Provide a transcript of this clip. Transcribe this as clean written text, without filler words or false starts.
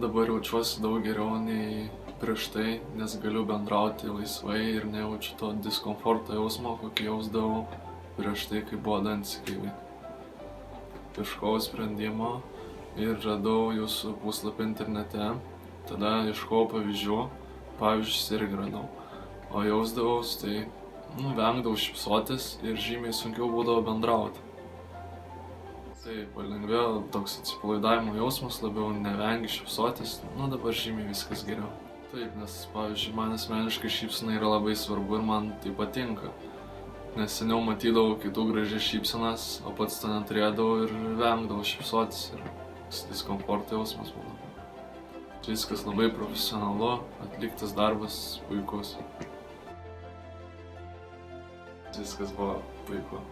dabar jaučiuosi daug geriau nei prieš tai, nes galiu bendrauti laisvai ir nejaučiu to diskomforto jausmo, kokį jausdavau prieš tai, kai buvo Dancigai. Ieškojau sprendimo ir radau jūsų puslapį internete, tada ieškojau pavyzdžių, pavyzdžius irgi radau. O jausdavaus, tai vengdavau šypsotis ir žymiai sunkiau būdavo bendrauti. Tai palengvėjo toks atsipalaidavimo jausmas, labiau nevengi šypsotis, dabar žymiai viskas geriau. Taip, nes pavyzdžiui, man asmeniškai šypsena yra labai svarbu ir man tai patinka. Nes seniau matydavau kitų gražias šypsenas, o pats to neturėdavau ir vengdavau šypsotis ir diskomforto jausmas būdavo. Viskas labai profesionalu, atliktas darbas puikus. Viskas buvo puiku.